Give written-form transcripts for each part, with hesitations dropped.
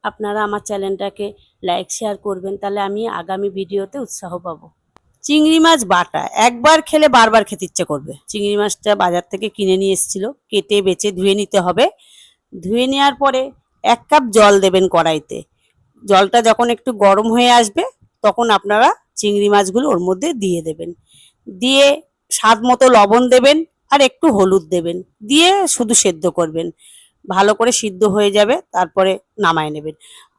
আপনারা আমার চ্যানেলটাকে লাইক শেয়ার করবেন, তাহলে আমি আগামী ভিডিওতে উৎসাহ পাবো। চিংড়ি মাছ বাটা একবার খেলে বারবার খেতে ইচ্ছে করবে। চিংড়ি মাছটা বাজার থেকে কিনে নিয়ে এসেছিল, কেটে বেছে ধুয়ে নিতে হবে। ধুয়ে নেওয়ার পরে 1 কাপ জল দেবেন কড়াইতে। জলটা যখন একটু গরম হয়ে আসবে তখন আপনারা চিংড়ি মাছগুলো ওর মধ্যে দিয়ে দেবেন। দিয়ে স্বাদ মতো লবণ দেবেন আর একটু হলুদ দেবেন, দিয়ে শুধু সেদ্ধ করবেন। ভালো করে সিদ্ধ হয়ে যাবে, তারপরে নামায় নেবেন।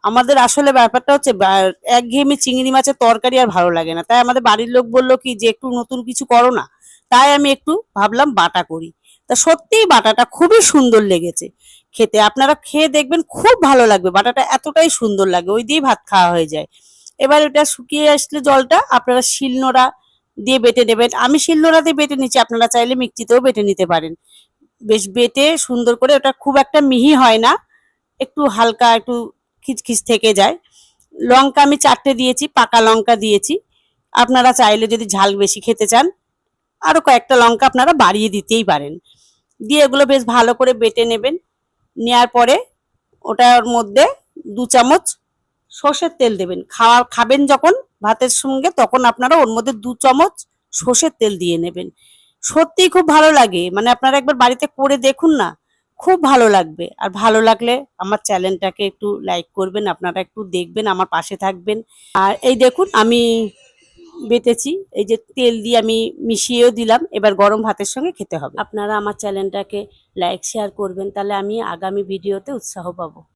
আমাদের আসলে ব্যাপারটা হচ্ছে একঘেয়েমি চিংড়ি মাছের তরকারি আর ভালো লাগে না, তাই আমাদের বাড়ির লোক বললো কি যে একটু নতুন কিছু করো না, তাই আমি একটু ভাবলাম বাটা করি। তা সত্যিই বাটাটা খুবই সুন্দর লেগেছে খেতে। আপনারা খেয়ে দেখবেন, খুব ভালো লাগবে। বাটাটা এতটাই সুন্দর লাগে, ওই দিয়েই ভাত খাওয়া হয়ে যায়। এবার এটা শুকিয়ে আসলে জলটা আপনারা শিলনোড়া দিয়ে বেটে নেবেন। আমি শিলনোড়া দিয়ে বেটে নিচ্ছি, আপনারা চাইলে মিক্সিতেও বেটে নিতে পারেন। বেশ বেটে সুন্দর করে, ওটা খুব একটা মিহি হয় না, একটু হালকা একটু খিচখিচ থেকে যায়। লঙ্কা আমি 4টে দিয়েছি, পাকা লঙ্কা দিয়েছি। আপনারা চাইলে যদি ঝাল বেশি খেতে চান আরো কয়েকটা লঙ্কা আপনারা বাড়িয়ে দিতেই পারেন। দিয়ে এগুলো বেশ ভালো করে বেটে নেবেন। নেওয়ার পরে ওটার মধ্যে 2 চামচ সর্ষের তেল দেবেন। খাবেন যখন ভাতের সঙ্গে, তখন আপনারা ওর মধ্যে 2 চামচ সর্ষের তেল দিয়ে নেবেন। সত্যিই খুব ভালো লাগে, মানে আপনারা একবার বাড়িতে করে দেখুন না, খুব ভালো লাগবে। আর ভালো লাগলে আমার চ্যানেলটাকে একটু লাইক করবেন, আপনারা একটু দেখবেন, আমার পাশে থাকবেন। আর এই দেখুন আমি বেটেছি, এই যে তেল দিয়ে আমি মিশিয়েও দিলাম। এবার গরম ভাতের সঙ্গে খেতে হবে। আপনারা আমার চ্যানেলটাকে লাইক শেয়ার করবেন, তাহলে আমি আগামী ভিডিওতে উৎসাহ পাবো।